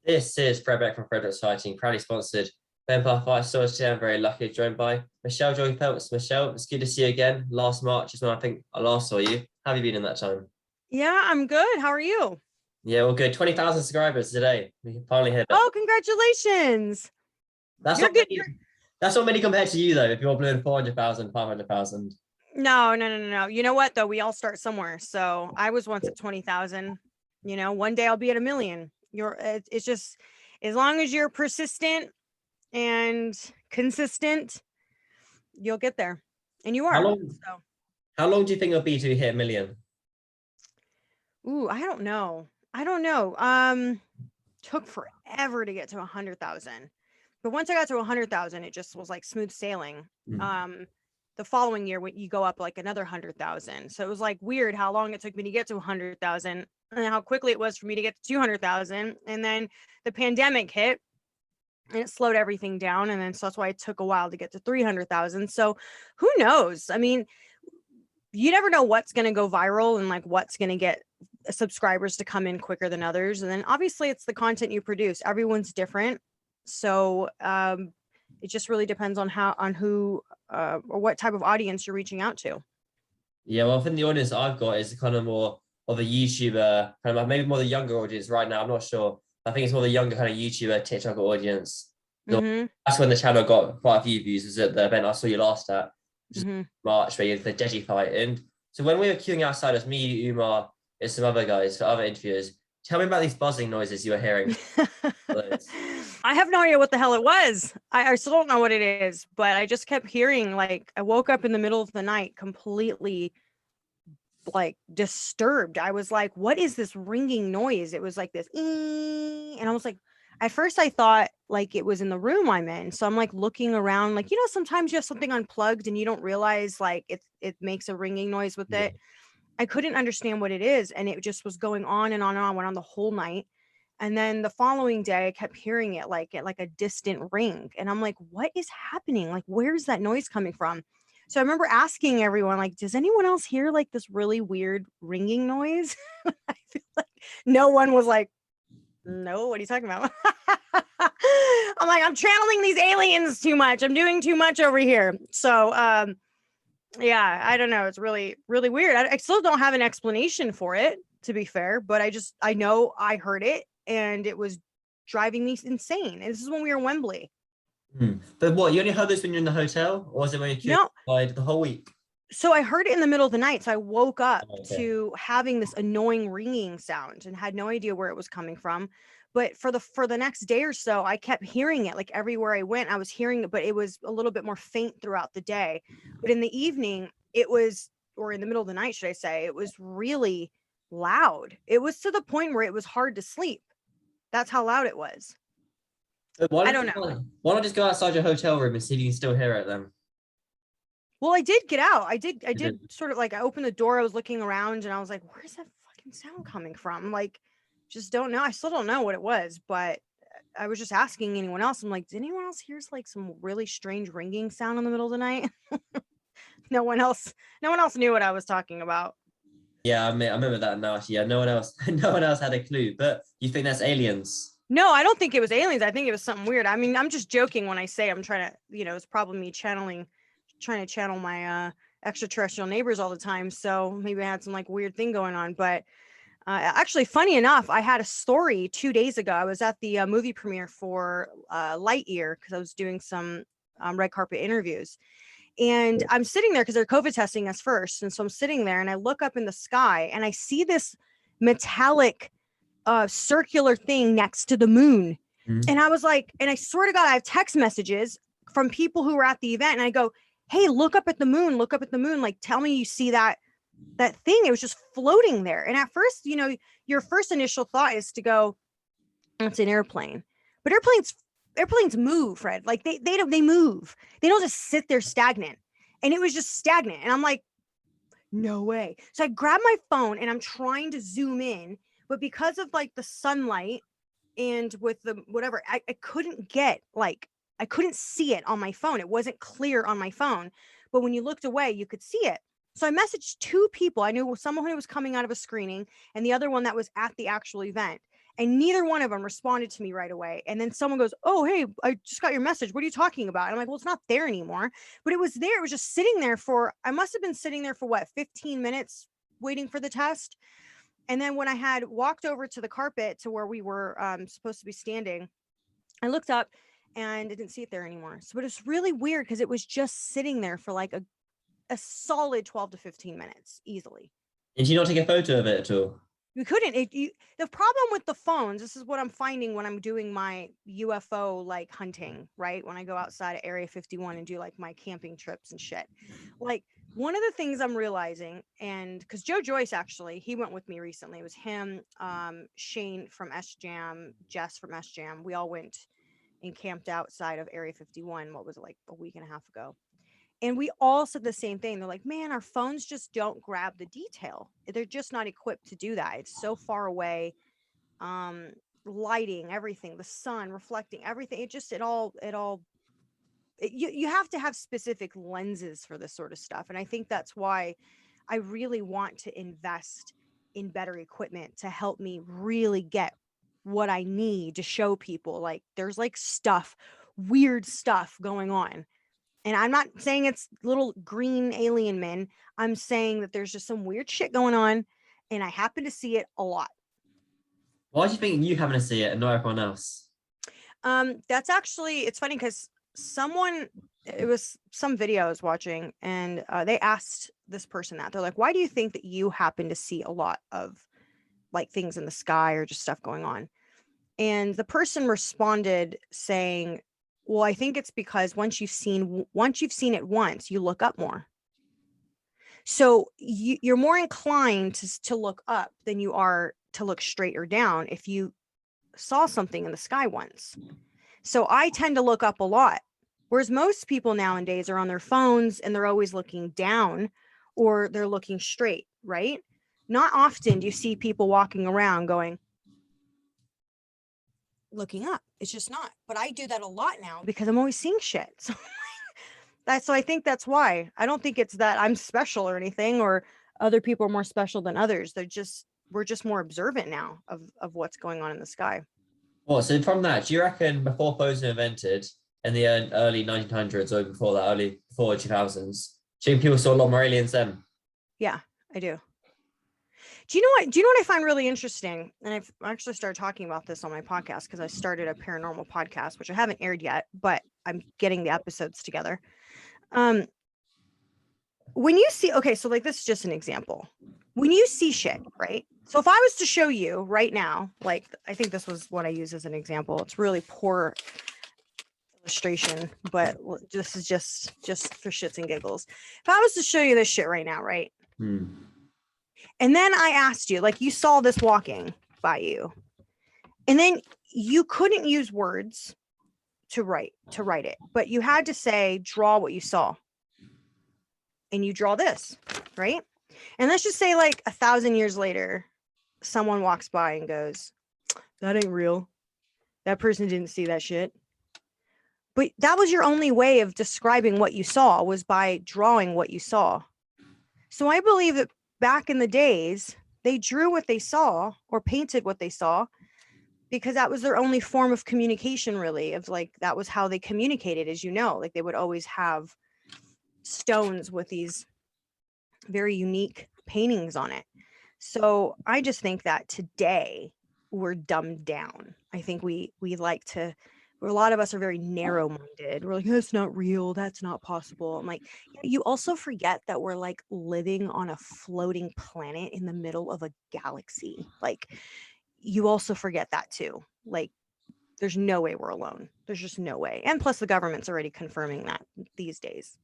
This is Fred Beck from Fred Exciting, proudly sponsored by Empire Five Stores. Today I'm very lucky to joined by Michelle Joy Phelps. Michelle, it's good to see you again. Last March is when I think I last saw you. How have you been in that time? Yeah, I'm good. How are you? Yeah, well, good. 20,000 subscribers today. We can finally hit it. Oh, congratulations. That's You're not good. many. That's not many compared to you, though. If you're doing 400,000, 500,000. No. You know what, though? We all start somewhere. So I was once at 20,000. One day I'll be at 1 million. It's just as long as you're persistent and consistent, you'll get there. And you How are. long? How long do you think it'll be to hit 1 million? Ooh, I don't know. Took forever to get to 100,000. But once I got to 100,000, it just was like smooth sailing. The following year, when you go up like another 100,000. So it was like weird how long it took me to get to 100,000 and how quickly it was for me to get to 200,000. And then the pandemic hit and it slowed everything down. And then so that's why it took a while to get to 300,000. So who knows? I mean, you never know what's going to go viral and like what's going to get subscribers to come in quicker than others. And then obviously it's the content you produce. Everyone's different. So it just really depends on who or what type of audience you're reaching out to. Yeah, well, I think the audience I've got is kind of more of a YouTuber, kind of maybe more the younger audience right now. I'm not sure. I think it's more the younger kind of YouTuber, TikTok audience. Mm-hmm. That's when the channel got quite a few views. Was at the event I saw you last at, which Mm-hmm. is March, where you had the Deji fight. And so when we were queuing outside, it was me, Umar, and some other guys for other interviews. Tell me about these buzzing noises you were hearing. I have no idea what the hell it was. I still don't know what it is, but I just kept hearing, like, I woke up in the middle of the night completely like disturbed. I was like, what is this ringing noise? It was like this, and I was like, at first I thought like it was in the room I'm in. So I'm like looking around, like, sometimes you have something unplugged and you don't realize like it makes a ringing noise with it. I couldn't understand what it is. And it just was going on and on and on, went on the whole night. And then the following day I kept hearing it like a distant ring. And I'm like, what is happening? Like, where's that noise coming from? So I remember asking everyone, like, does anyone else hear like this really weird ringing noise? I feel like no one was like, no, what are you talking about? I'm like, I'm channeling these aliens too much. I'm doing too much over here. So, yeah, I don't know. It's really, really weird. I still don't have an explanation for it, to be fair, but I know I heard it and it was driving me insane. And this is when we were in Wembley. But what, you only heard this when you're in the hotel, or was it when you queued the whole week? So I heard it in the middle of the night. So I woke up to having this annoying ringing sound and had no idea where it was coming from. But for the next day or so, I kept hearing it. Like everywhere I went, I was hearing it, but it was a little bit more faint throughout the day. But in the evening, or in the middle of the night, should I say, it was really loud. It was to the point where it was hard to sleep. That's how loud it was. I don't know. Why not just go outside your hotel room and see if you can still hear it then? Well, I did get out. I did sort of like, I opened the door, I was looking around and I was like, where's that fucking sound coming from? Like, just don't know. I still don't know what it was, but I was just asking anyone else. I'm like, did anyone else hear like some really strange ringing sound in the middle of the night? No one else knew what I was talking about. Yeah, I remember that now. Yeah, no one else had a clue. But you think that's aliens? No, I don't think it was aliens. I think it was something weird. I mean, I'm just joking when I say I'm trying to, it's probably me trying to channel my extraterrestrial neighbors all the time. So maybe I had some like weird thing going on. But actually, funny enough, I had a story 2 days ago. I was at the movie premiere for Lightyear because I was doing some red carpet interviews. And I'm sitting there because they're COVID testing us first. And so I'm sitting there and I look up in the sky and I see this metallic circular thing next to the moon. And I was like, and I swear to God, I have text messages from people who were at the event. And I go, hey, look up at the moon, like, tell me you see that thing. It was just floating there. And at first, your first initial thought is to go, it's an airplane, but airplanes move, Fred. Like they move. They don't just sit there stagnant. And it was just stagnant. And I'm like, no way. So I grab my phone and I'm trying to zoom in, but because of like the sunlight and with the whatever, I couldn't I couldn't see it on my phone. It wasn't clear on my phone, but when you looked away, you could see it. So I messaged two people. I knew someone who was coming out of a screening and the other one that was at the actual event. And neither one of them responded to me right away. And then someone goes, "Oh, hey, I just got your message. What are you talking about?" And I'm like, "Well, it's not there anymore." But it was there. It was just sitting there I must have been sitting there for what, 15 minutes waiting for the test. And then when I had walked over to the carpet to where we were supposed to be standing, I looked up and I didn't see it there anymore. So it was really weird because it was just sitting there for like a solid 12 to 15 minutes easily. Did you not take a photo of it at all? We couldn't. The problem with the phones, this is what I'm finding when I'm doing my UFO like hunting, right? When I go outside of Area 51 and do like my camping trips and shit. Like one of the things I'm realizing, and because Joe Joyce actually, he went with me recently. It was him, Shane from S Jam, Jess from S Jam. We all went and camped outside of Area 51. What was it, like a week and a half ago? And we all said the same thing. They're like, "Man, our phones just don't grab the detail. They're just not equipped to do that. It's so far away. Lighting, everything, the sun reflecting, everything. You have to have specific lenses for this sort of stuff." And I think that's why I really want to invest in better equipment to help me really get what I need to show people. Like there's like weird stuff going on. And I'm not saying it's little green alien men. I'm saying that there's just some weird shit going on, and I happen to see it a lot. Why do you think you happen to see it and not everyone else? That's actually, it's funny because it was some video I was watching, and they asked this person that. They're like, "Why do you think that you happen to see a lot of like things in the sky or just stuff going on?" And the person responded saying, "Well, I think it's because once you've seen it once, you look up more. So you're more inclined to look up than you are to look straight or down if you saw something in the sky once. So I tend to look up a lot, whereas most people nowadays are on their phones and they're always looking down or they're looking straight, right? Not often do you see people walking around looking up. It's just not. But I do that a lot now because I'm always seeing shit. So I think that's why. I don't think it's that I'm special or anything, or other people are more special than others. We're just more observant now of what's going on in the sky. Well, so from that, do you reckon before phones were invented in the early 1900s or before that, before 2000s, do you think people saw a lot more aliens then? Yeah, I do. Do you know what I find really interesting? And I've actually started talking about this on my podcast because I started a paranormal podcast, which I haven't aired yet, but I'm getting the episodes together. When you see, okay, so like this is just an example. When you see shit, right? So if I was to show you right now, like I think this was what I use as an example. It's really poor illustration, but this is just for shits and giggles. If I was to show you this shit right now, right? And then I asked you, like you saw this walking by you, and then you couldn't use words to write it, but you had to say, draw what you saw. And you draw this, right? And let's just say like 1,000 years later, someone walks by and goes, "That ain't real. That person didn't see that shit." But that was your only way of describing what you saw, was by drawing what you saw. So I believe that back in the days, they drew what they saw or painted what they saw because that was their only form of communication, really, of like, that was how they communicated, as you know, like they would always have stones with these very unique paintings on it. So I just think that today we're dumbed down. I think we like to, a lot of us are very narrow-minded. We're like, "That's not real. That's not possible." I'm like, you also forget that we're like living on a floating planet in the middle of a galaxy. Like you also forget that too. Like there's no way we're alone. There's just no way. And plus the government's already confirming that these days.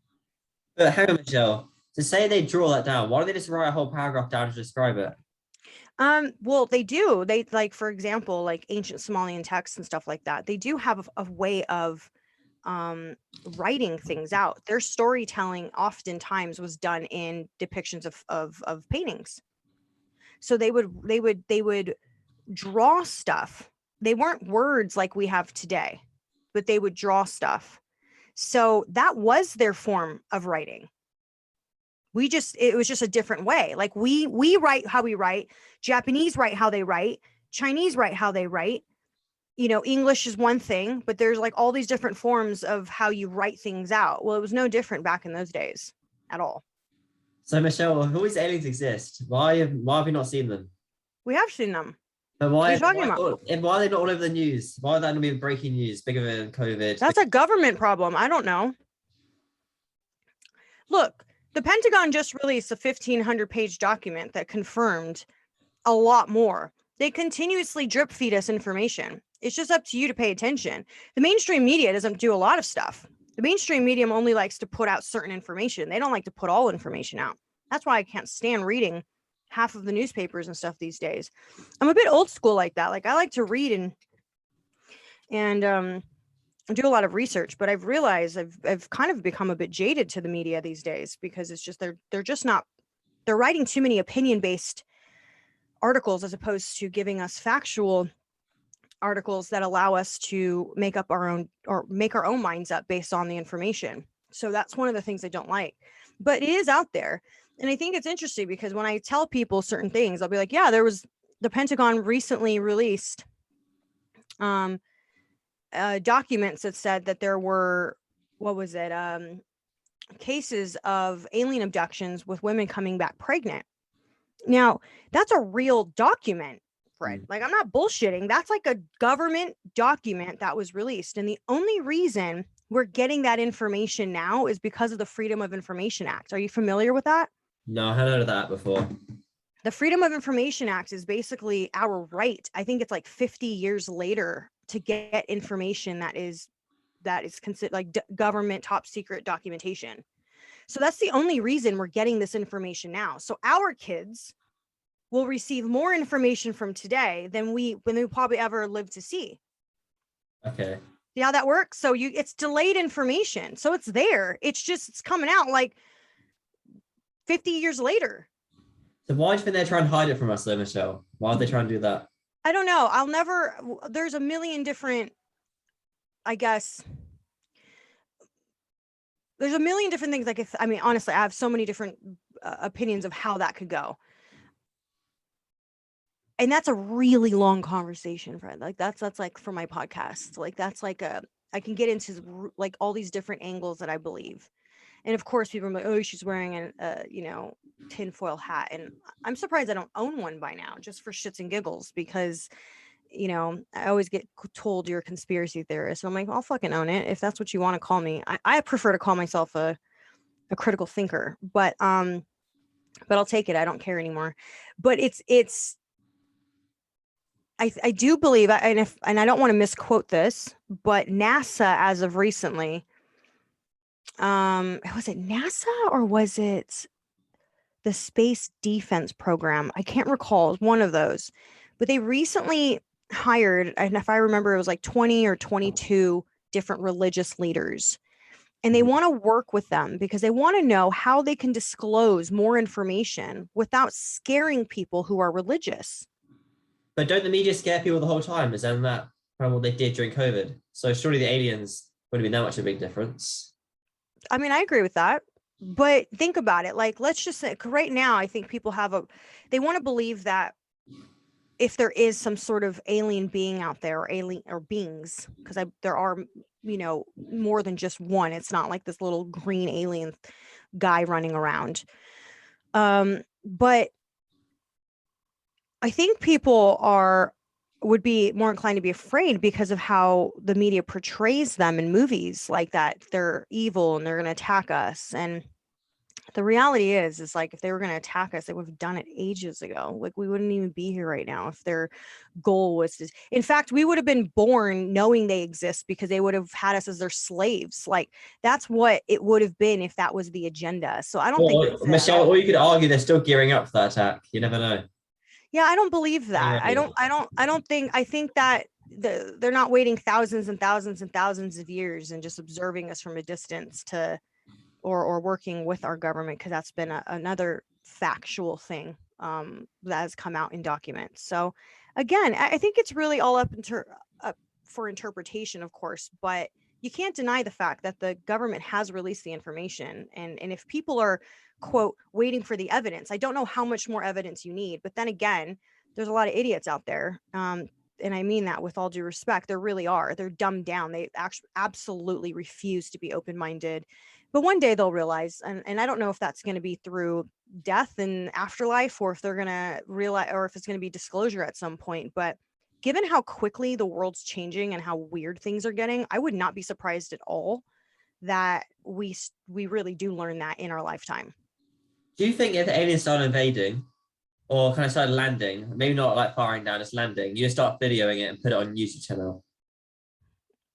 But hang on, Michelle. To say they draw that down, why don't they just write a whole paragraph down to describe it? Well, they do. They, like, for example, like ancient Somalian texts and stuff like that. They do have a way of writing things out. Their storytelling oftentimes was done in depictions of paintings. So they would draw stuff. They weren't words like we have today, but they would draw stuff. So that was their form of writing. It was just a different way. Like we write how we write, Japanese write how they write, Chinese write how they write. English is one thing, but there's like all these different forms of how you write things out. Well, it was no different back in those days at all. So Michelle, if all these aliens exist, why have we not seen them? We have seen them. But What are why you talking about? and why are they not all over the news? Why are that not being breaking news bigger than COVID? That's a government problem. I don't know. Look, the Pentagon just released a 1,500-page document that confirmed a lot more. They continuously drip feed us information. It's just up to you to pay attention. The mainstream media doesn't do a lot of stuff. The mainstream medium only likes to put out certain information. They don't like to put all information out. That's why I can't stand reading half of the newspapers and stuff these days. I'm a bit old school like that. Like I like to read and do a lot of research, but I've realized I've kind of become a bit jaded to the media these days because it's just they're writing too many opinion-based articles as opposed to giving us factual articles that allow us to make our own minds up based on the information. So that's one of the things I don't like, but it is out there. And I think it's interesting because when I tell people certain things, I'll be like, yeah, the Pentagon recently released documents that said that there were, cases of alien abductions with women coming back pregnant. Now, that's a real document, Fred. Like, I'm not bullshitting. That's like a government document that was released. And the only reason we're getting that information now is because of the Freedom of Information Act. Are you familiar with that? No, I heard of that before. The Freedom of Information Act is basically our right. I think it's like 50 years later to get information that is considered like government top secret documentation. So that's the only reason we're getting this information now. So our kids will receive more information from today than we probably ever live to see. Okay. See how that works? So it's delayed information. So it's there. It's coming out like 50 years later. So why do you think they're trying to hide it from us though, Michelle? Why are they trying to do that? I don't know. There's a million different, I guess. There's a million different things. Honestly, I have so many different opinions of how that could go. And that's a really long conversation, Fred. Like that's like for my podcast. Like that's like I can get into like all these different angles that I believe. And of course, people are like, oh, she's wearing a tinfoil hat. And I'm surprised I don't own one by now, just for shits and giggles, because, I always get told you're a conspiracy theorist. And I'm like, I'll fucking own it if that's what you want to call me. I prefer to call myself a critical thinker, but I'll take it. I don't care anymore. But I do believe, and I don't want to misquote this, but NASA, as of recently, was it NASA or was it the Space Defense Program? I can't recall. It was one of those, but they recently hired, and if I remember, it was like 20 or 22 different religious leaders. And they want to work with them because they want to know how they can disclose more information without scaring people who are religious. But don't the media scare people the whole time? Isn't that kind of what they did during COVID? So surely the aliens wouldn't have been that much of a big difference. I mean, I agree with that. But think about it. Like, let's just say right now, I think people they want to believe that if there is some sort of alien being out there, or alien or beings, because there are, more than just one. It's not like this little green alien guy running around. But I think people would be more inclined to be afraid because of how the media portrays them in movies, like that they're evil and they're going to attack us. And the reality is like, if they were going to attack us, they would have done it ages ago. Like, we wouldn't even be here right now if their goal was to, in fact, we would have been born knowing they exist because they would have had us as their slaves. Like, that's what it would have been if that was the agenda. So I don't think Michelle, or you could argue they're still gearing up for that attack. You never know. Yeah, I don't believe that. Yeah. I think that they're not waiting thousands and thousands and thousands of years and just observing us from a distance or working with our government, because that's been another factual thing that has come out in documents. So again, I think it's really all up for interpretation, of course, but you can't deny the fact that the government has released the information. And if people are, quote, waiting for the evidence, I don't know how much more evidence you need. But then again, there's a lot of idiots out there. And I mean that with all due respect. There really are. They're dumbed down. They actually absolutely refuse to be open-minded. But one day they'll realize, and I don't know if that's going to be through death and afterlife, or if they're going to realize, or if it's going to be disclosure at some point. But given how quickly the world's changing and how weird things are getting, I would not be surprised at all that we really do learn that in our lifetime. Do you think if aliens started invading or kind of started landing, maybe not like firing down, just landing, you just start videoing it and put it on YouTube channel?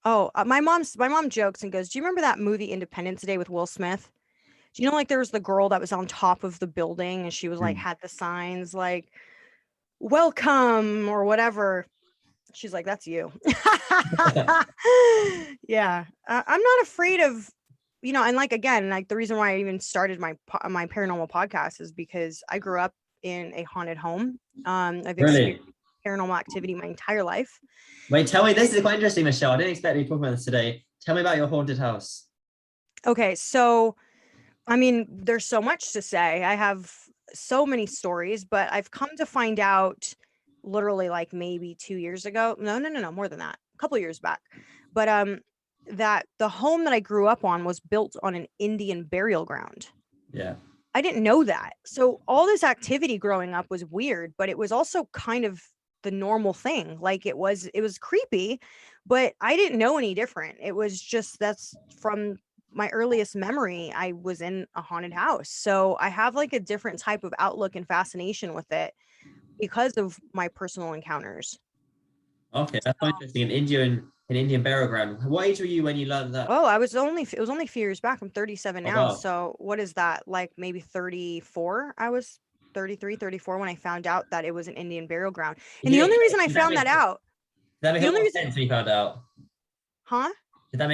Oh, my mom jokes and goes, "Do you remember that movie Independence Day with Will Smith? Do you know, like, there was the girl that was on top of the building and she was like, Mm. had the signs like, welcome or whatever." She's like, "That's you." Yeah. I'm not afraid of, and like, again, like the reason why I even started my paranormal podcast is because I grew up in a haunted home. I've Really? experienced paranormal activity my entire life. Wait, tell me, this is quite interesting, Michelle. I didn't expect you to talk about this today. Tell me about your haunted house. Okay, so I mean, there's so much to say. I have so many stories, but I've come to find out literally like maybe 2 years ago. No, more than that. A couple of years back. But that the home that I grew up on was built on an Indian burial ground. Yeah. I didn't know that. So all this activity growing up was weird, but it was also kind of the normal thing. Like it was creepy, but I didn't know any different. It was just that's from my earliest memory. I was in a haunted house. So I have like a different type of outlook and fascination with it because of my personal encounters. Okay, that's quite interesting. An Indian burial ground. What age were you when you learned that? Oh, it was only a few years back. I'm 37 Oh now. wow. So what is that? Like maybe 34? I was 33, 34 when I found out that it was an Indian burial ground. Did And you the get only reason I did that found make that out, did that make a the only lot of reason, sense when you found out? huh? Did that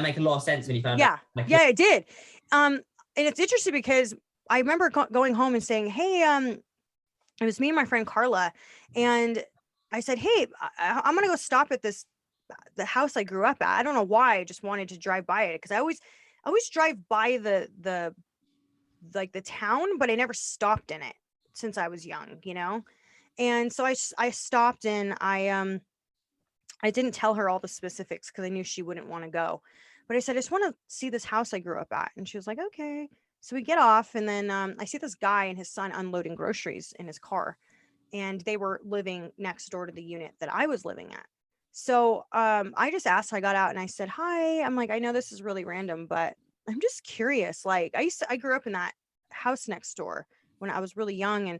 make a lot of sense when you found out? Yeah. Like, Yeah, it did. And it's interesting because I remember going home and saying, "Hey, it was me and my friend Carla, and I said, "Hey, I'm gonna go stop at the house I grew up at." I don't know why. I just wanted to drive by it because I always drive by the like the town, but I never stopped in it since I was young. And so I stopped and I didn't tell her all the specifics because I knew she wouldn't want to go. But I said, "I just want to see this house I grew up at." And she was like, "Okay." So we get off, and then I see this guy and his son unloading groceries in his car, and they were living next door to the unit that I was living at. So I just asked, I got out and I said, "Hi." I'm like, "I know this is really random, but I'm just curious. Like I grew up in that house next door when I was really young, and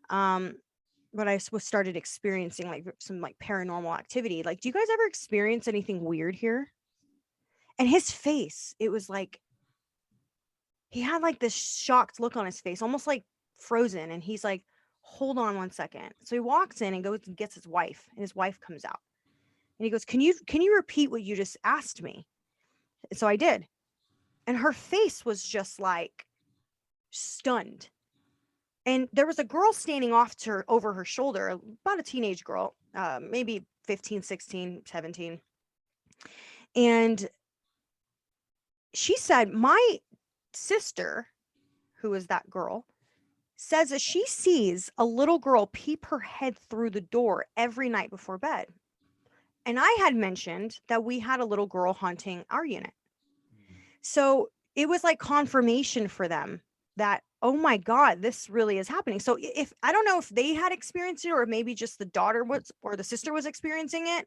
um but was started experiencing like some like paranormal activity. Like, do you guys ever experience anything weird here?" And his face, it was like he had like this shocked look on his face, almost like frozen. And he's like, "Hold on one second." So he walks in and goes and gets his wife, and his wife comes out. And he goes, "Can you repeat what you just asked me?" So I did. And her face was just like stunned. And there was a girl standing off to her over her shoulder, about a teenage girl, maybe 15, 16, 17. And she said, "My sister, who is that girl, says that she sees a little girl peep her head through the door every night before bed." And I had mentioned that we had a little girl haunting our unit. So it was like confirmation for them that, oh my God, this really is happening. So if I don't know if they had experienced it or maybe just the daughter was or the sister was experiencing it,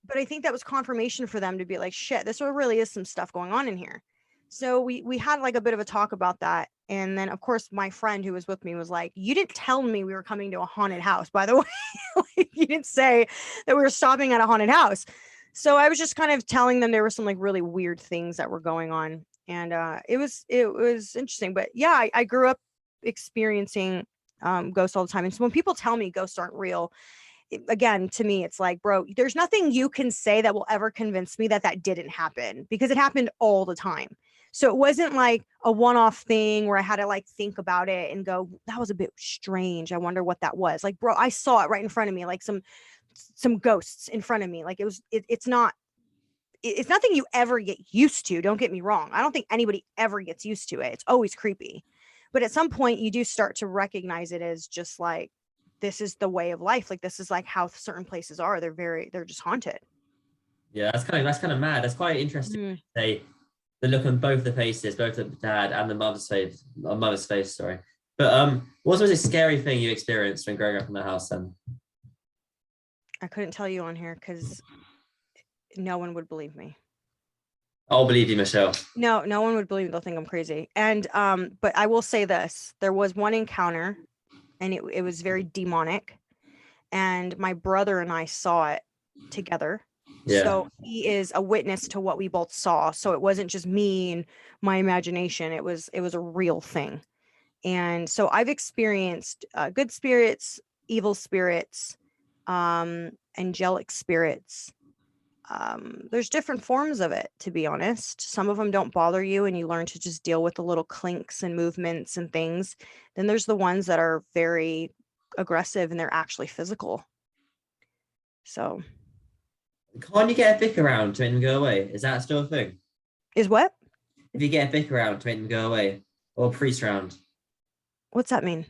but I think that was confirmation for them to be like, shit, this really is some stuff going on in here. So we had like a bit of a talk about that. And then of course my friend who was with me was like, "You didn't tell me we were coming to a haunted house, by the way." Like, you didn't say that we were stopping at a haunted house. So I was just kind of telling them there were some like really weird things that were going on. And it was interesting. But yeah, I grew up experiencing ghosts all the time. And so when people tell me ghosts aren't real, again, to me, it's like, bro, there's nothing you can say that will ever convince me that that didn't happen, because it happened all the time. So it wasn't like a one-off thing where I had to like think about it and go, "That was a bit strange. I wonder what that was." Like, bro, I saw it right in front of me, like some ghosts in front of me. Like it's nothing you ever get used to. Don't get me wrong. I don't think anybody ever gets used to it. It's always creepy. But at some point you do start to recognize it as just like this is the way of life. Like, this is like how certain places are. They're just haunted. Yeah, that's kind of mad. That's quite interesting. Mm. Say the look on both the faces, both the dad and the mother's face. Sorry, but what was the scary thing you experienced when growing up in the house? Then I couldn't tell you on here because no one would believe me. I'll believe you, Michelle. No one would believe me. They'll think I'm crazy. And but I will say this: there was one encounter, and it was very demonic, and my brother and I saw it together. Yeah. So he is a witness to what we both saw. So it wasn't just me and my imagination. It was a real thing. And so I've experienced good spirits, evil spirits, angelic spirits. There's different forms of it, to be honest. Some of them don't bother you and you learn to just deal with the little clinks and movements and things. Then there's the ones that are very aggressive and they're actually physical. So Can't you get a Vic around to make them go away? Is that still a thing? is what? If you get a Vic around to make them go away, or a priest round? What's that mean?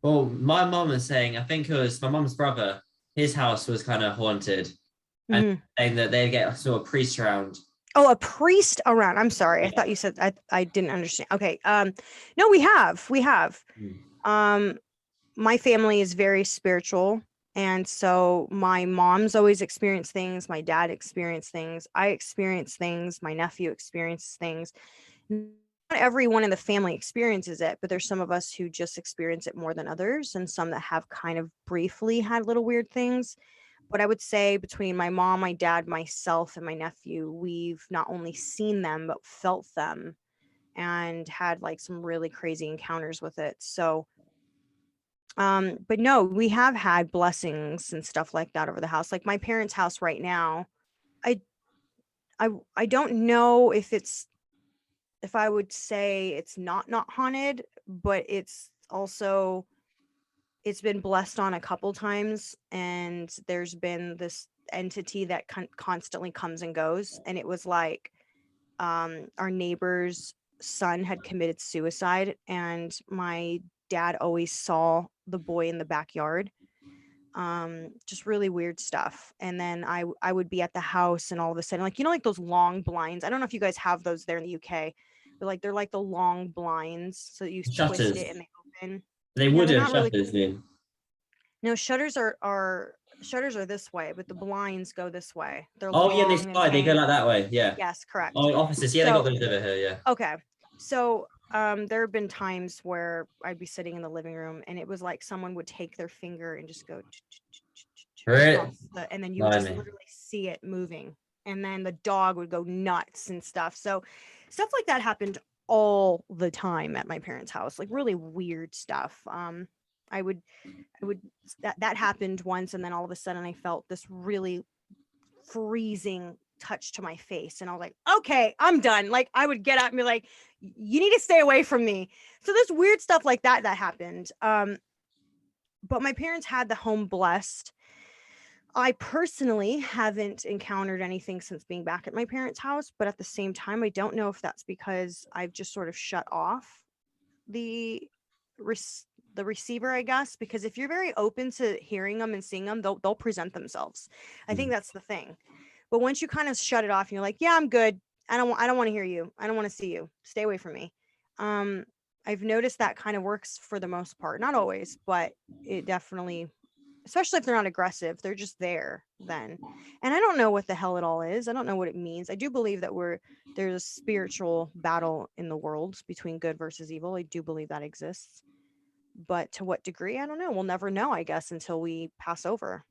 Well, my mom was saying, I think it was my mom's brother, his house was kind of haunted, and Mhm. saying that they'd get sort of priest around. Oh, a priest around. I'm sorry. I Yeah. thought you said I didn't understand. Okay. No, we have. My family is very spiritual. And so my mom's always experienced things. My dad experienced things. I experienced things. My nephew experienced things. Not everyone in the family experiences it, but there's some of us who just experience it more than others, and some that have kind of briefly had little weird things. But I would say between my mom, my dad, myself, and my nephew, we've not only seen them, but felt them and had like some really crazy encounters with it. So, but no, we have had blessings and stuff like that over the house. Like my parents' house right now, I, I don't know if I would say it's not haunted, but it's also, it's been blessed on a couple times, and there's been this entity that constantly comes and goes. And it was like our neighbor's son had committed suicide, and my dad always saw the boy in the backyard. Just really weird stuff. And then I would be at the house, and all of a sudden, like, like those long blinds. I don't know if you guys have those there in the UK, but like they're like the long blinds, so you twist Shutters. it and they open. They No, they're wooden not really. shutters, then. No, shutters are this way, but the blinds go this way. They're Oh yeah, they long and slide. They go hang. like that way. Yeah. Yes, correct. Oh, offices. Yeah, they got So those over here. Yeah. okay. So there have been times where I'd be sitting in the living room, and it was like someone would take their finger and just go Right. across and then you would just Blimey. literally see it moving. And then the dog would go nuts and stuff. So stuff like that happened all the time at my parents' house, like really weird stuff. I would that happened once, and then all of a sudden I felt this really freezing touch to my face, and I was like, okay, I'm done. Like I would get up and be like, you need to stay away from me. So there's weird stuff like that happened. But my parents had the home blessed. I personally haven't encountered anything since being back at my parents' house, but at the same time, I don't know if that's because I've just sort of shut off the receiver, I guess, because if you're very open to hearing them and seeing them, they'll present themselves. I think that's the thing. But once you kind of shut it off and you're like, yeah, I'm good. I don't want to hear you. I don't want to see you. Stay away from me. I've noticed that kind of works for the most part. Not always, but it definitely, especially if they're not aggressive, they're just there then. And I don't know what the hell it all is. I don't know what it means. I do believe that there's a spiritual battle in the world between good versus evil. I do believe that exists. But to what degree, I don't know. We'll never know, I guess, until we pass over.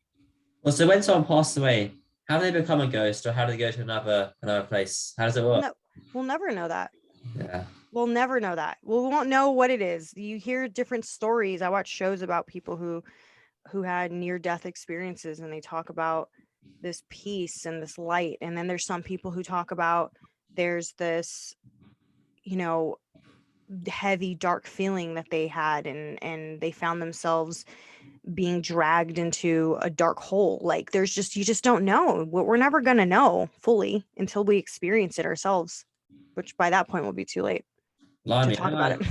Well, so when someone passes away, how do they become a ghost, or how do they go to another place? How does it work? No, we'll never know that. Yeah. We'll never know that. We won't know what it is. You hear different stories. I watch shows about people who had near-death experiences, and they talk about this peace and this light. And then there's some people who talk about there's this, heavy, dark feeling that they had, and they found themselves being dragged into a dark hole. Like you just don't know. We're never going to know fully until we experience it ourselves, which by that point will be too late to Blimey, talk about it.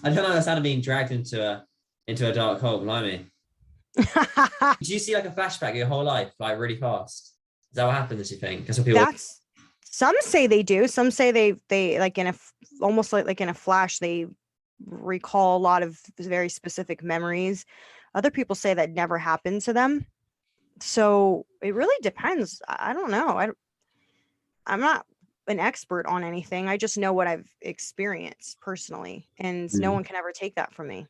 I don't understand being dragged into into a dark hole, blimey. Did you see like a flashback your whole life, like really fast? Is that what happens, you think? That's what people. That's some say they do. Some say they like almost like in a flash, they recall a lot of very specific memories. Other people say that never happened to them. So it really depends. I don't know. I'm not an expert on anything. I just know what I've experienced personally, and no one can ever take that from me.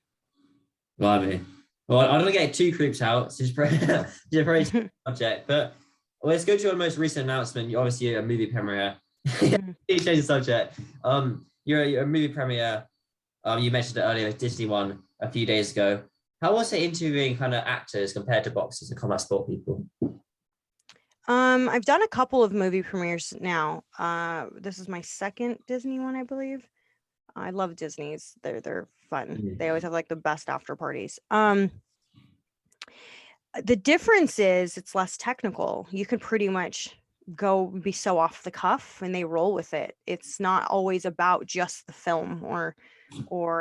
Blimey. Well, I don't want to get too creeped out. It's just very subject, but let's go to your most recent announcement. You obviously a movie premiere. You change the subject. You're a movie premiere. You mentioned it earlier, Disney one a few days ago. How was it interviewing kind of actors compared to boxers and combat sport people? I've done a couple of movie premieres now. This is my second Disney one, I believe. I love Disney's. They're fun. They always have like the best after parties. The difference is it's less technical. You can pretty much be so off the cuff and they roll with it. It's not always about just the film or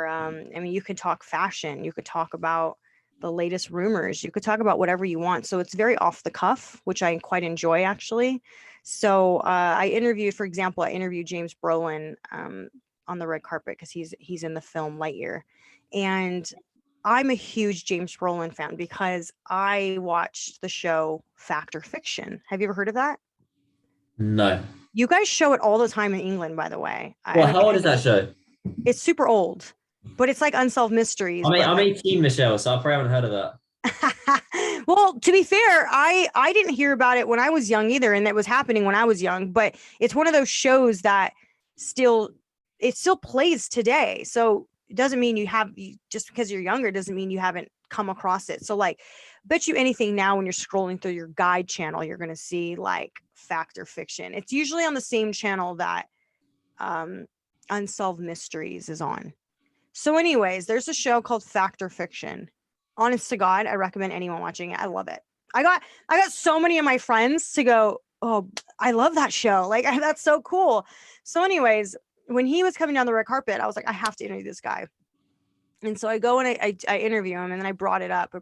I mean, you could talk fashion, you could talk about the latest rumors, you could talk about whatever you want. So it's very off the cuff, which I quite enjoy actually. So I interviewed James Brolin on the red carpet because he's in the film Lightyear. And I'm a huge James Brolin fan because I watched the show Fact or Fiction. Have you ever heard of that? No. You guys show it all the time in England, by the way. Well, how old is that show? It's super old, but it's like Unsolved Mysteries. I'm 18, Michelle, so I probably haven't heard of that. Well, to be fair, I didn't hear about it when I was young either, and it was happening when I was young, but it's one of those shows that still plays today. So it doesn't mean just because you're younger doesn't mean you haven't come across it. So like, bet you anything now when you're scrolling through your guide channel, you're going to see like Fact or Fiction. It's usually on the same channel that Unsolved Mysteries is on. So anyways, there's a show called Fact or Fiction. Honest to God, I recommend anyone watching it. I love it. I got so many of my friends to go, oh, I love that show. Like, that's so cool. So anyways, when he was coming down the red carpet, I was like, I have to interview this guy. And so I go and I interview him, and then I brought it up.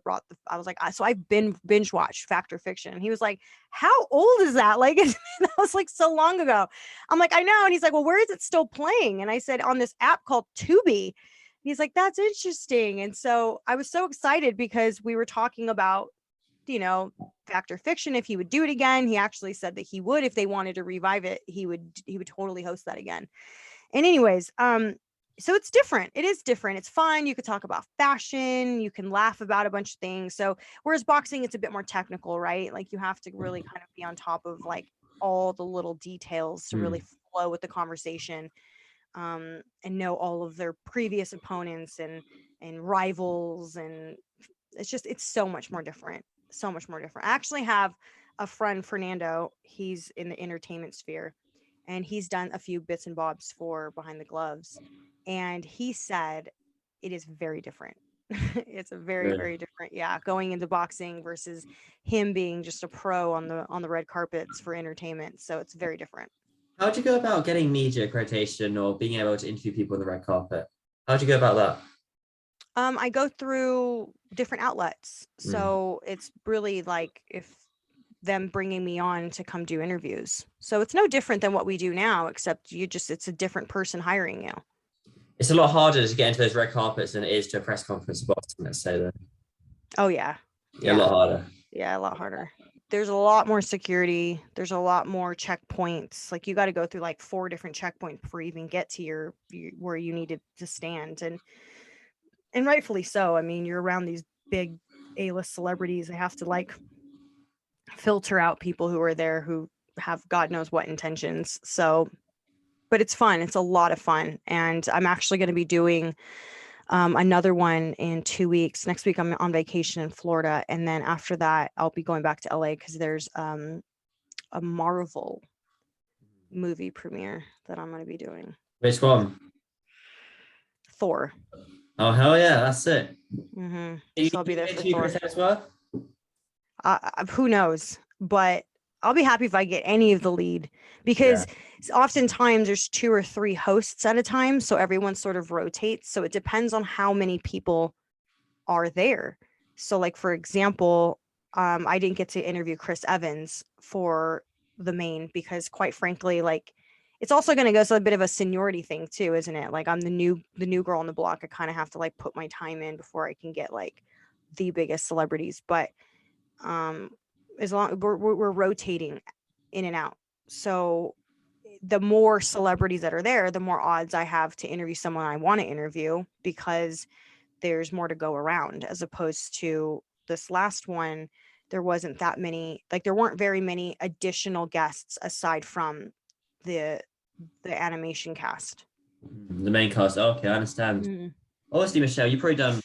I was like, so I've binge watched Fact or Fiction. And he was like, how old is that? Like, that was like so long ago. I'm like, I know. And he's like, well, where is it still playing? And I said, on this app called Tubi. And he's like, that's interesting. And so I was so excited because we were talking about, Fact or Fiction, if he would do it again. He actually said that he would, if they wanted to revive it, he would totally host that again. And anyways, so it's different. It is different. It's fun. You could talk about fashion. You can laugh about a bunch of things. So whereas boxing, it's a bit more technical, right? Like you have to really kind of be on top of like all the little details to really flow with the conversation, and know all of their previous opponents and rivals. And it's so much more different. So much more different. I actually have a friend, Fernando. He's in the entertainment sphere, and he's done a few bits and bobs for Behind the Gloves. And he said it is very different. It's a very, very different. Yeah. Going into boxing versus him being just a pro on the red carpets for entertainment. So it's very different. How'd you go about getting media accreditation or being able to interview people on the red carpet? How'd you go about that? I go through different outlets. So it's really like if them bringing me on to come do interviews. So it's no different than what we do now, except it's a different person hiring you. It's a lot harder to get into those red carpets than it is to a press conference in Boston, let's say that. Oh yeah. Yeah, a lot harder. Yeah, a lot harder. There's a lot more security. There's a lot more checkpoints. Like you got to go through like 4 different checkpoints before you even get to your where you needed to stand. And rightfully so. I mean, you're around these big A-list celebrities. They have to like filter out people who are there who have God knows what intentions. So, but it's fun. It's a lot of fun. And I'm actually going to be doing another one in 2 weeks. Next week, I'm on vacation in Florida. And then after that, I'll be going back to LA because there's a Marvel movie premiere that I'm going to be doing. Which one? Thor. Oh, hell yeah. That's it. So I'll be there for Thor. As well? Who knows? But I'll be happy if I get any of the lead because oftentimes there's 2 or 3 hosts at a time. So everyone sort of rotates. So it depends on how many people are there. So like, for example, I didn't get to interview Chris Evans for the main because quite frankly, like it's also going to go to a bit of a seniority thing too, isn't it? Like I'm the new girl on the block. I kind of have to like put my time in before I can get like the biggest celebrities. But as long we're rotating in and out. So the more celebrities that are there, the more odds I have to interview someone I want to interview because there's more to go around, as opposed to this last one. There wasn't that many, like there weren't very many additional guests aside from the animation cast. The main cast. Okay, I understand. Mm. Obviously, Michelle, you've probably done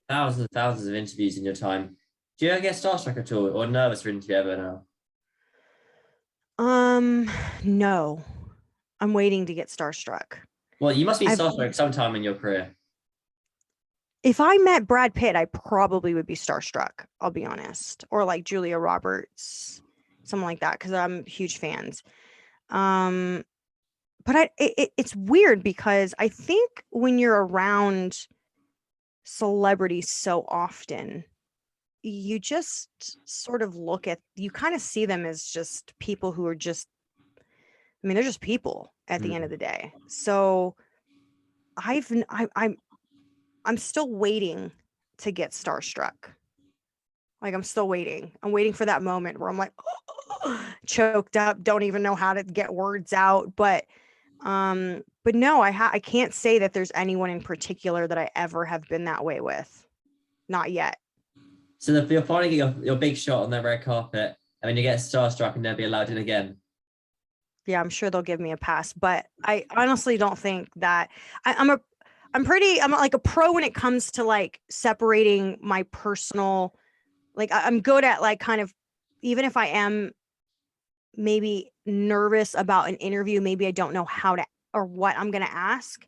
thousands and thousands of interviews in your time. Do you ever get starstruck at all or nervous for an interview ever now? No, I'm waiting to get starstruck. Well, you must be I've starstruck sometime in your career. If I met Brad Pitt, I probably would be starstruck, I'll be honest. Or like Julia Roberts, something like that, because I'm huge fans. Um, but it's weird because I think when you're around celebrities so often, you just sort of you kind of see them as just people who are just, I mean, they're just people at the end of Mm. the day. So I'm still waiting to get starstruck. Like I'm still waiting. I'm waiting for that moment where I'm like choked up, don't even know how to get words out. But no, I can't say that there's anyone in particular that I ever have been that way with. Not yet. So you'll finally get your big shot on the red carpet, and then you get starstruck and never be allowed in again. Yeah, I'm sure they'll give me a pass, but I honestly don't think that I'm like a pro when it comes to like separating my personal, like I'm good at like kind of, even if I am maybe nervous about an interview, maybe I don't know how to or what I'm going to ask,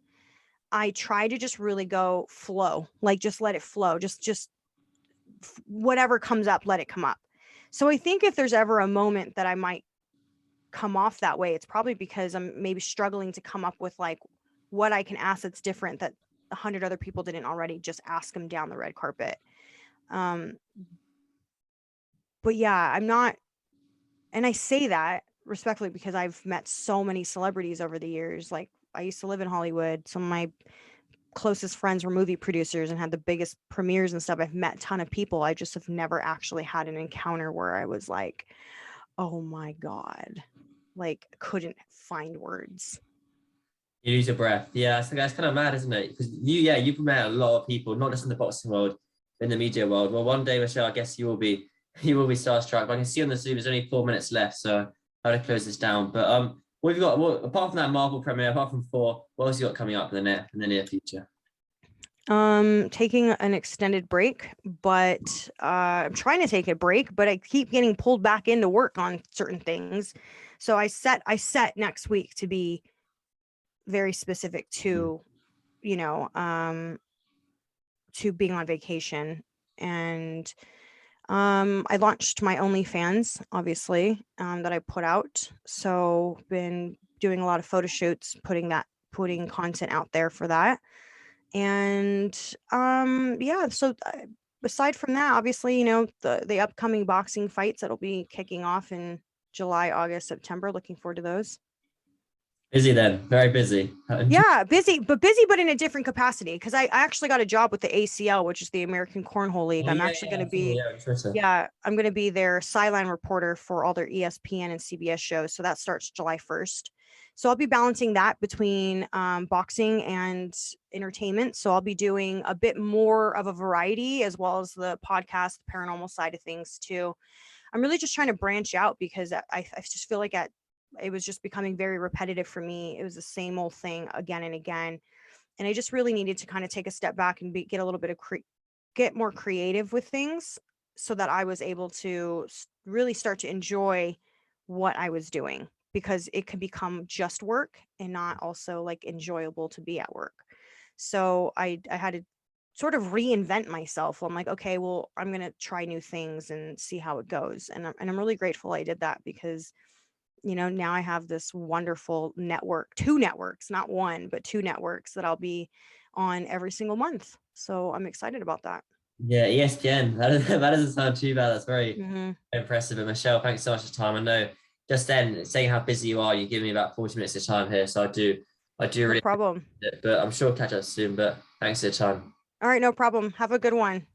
I try to just really go flow, like just let it flow, just whatever comes up, let it come up. So I think if there's ever a moment that I might come off that way, it's probably because I'm maybe struggling to come up with like what I can ask that's different that 100 other people didn't already just ask them down the red carpet. But yeah, I'm not, and I say that respectfully because I've met so many celebrities over the years. Like I used to live in Hollywood. Some of my closest friends were movie producers and had the biggest premieres and stuff. I've met a ton of people. I just have never actually had an encounter where I was like, oh my God, like couldn't find words. You lose your breath. Yeah, that's kind of mad, isn't it? Because you've met a lot of people, not just in the boxing world, but in the media world. Well, one day, Michelle, I guess you will be starstruck. But I can see on the Zoom there's only 4 minutes left, so I'll have to close this down. But what have you got? Well, apart from that Marvel premiere, apart from Thor, what else you got coming up in the near future? Taking an extended break, but I'm trying to take a break, but I keep getting pulled back into work on certain things. So I set next week to be very specific to, you know, to being on vacation. And I launched my OnlyFans, obviously, that I put out. So been doing a lot of photo shoots, putting content out there for that. And yeah, so aside from that, obviously, you know, the upcoming boxing fights that'll be kicking off in July, August, September. Looking forward to those. Busy then, very busy. Yeah, busy, but in a different capacity. Because I actually got a job with the ACL, which is the American Cornhole League. Oh, I'm yeah, actually going to I saw, be, yeah, on Twitter. yeah, I'm going to be their sideline reporter for all their ESPN and CBS shows. So that starts July 1st. So I'll be balancing that between boxing and entertainment. So I'll be doing a bit more of a variety as well as the podcast, paranormal side of things too. I'm really just trying to branch out because I just feel like it was just becoming very repetitive for me. It was the same old thing again and again. And I just really needed to kind of take a step back and get a little bit of get more creative with things so that I was able to really start to enjoy what I was doing, because it could become just work and not also like enjoyable to be at work. So I had to sort of reinvent myself. I'm like, okay, well, I'm going to try new things and see how it goes. And I'm really grateful I did that because, you know, now I have this wonderful network, 2 networks, not one, but 2 networks that I'll be on every single month. So I'm excited about that. Yeah, ESPN. That doesn't sound too bad. That's very Hmm. impressive. And Michelle, thanks so much for your time. I know just then saying how busy you are, you give me about 40 minutes of time here. So I do No really problem. appreciate it. But I'm sure we'll catch up soon. But thanks for your time. All right, no problem. Have a good one.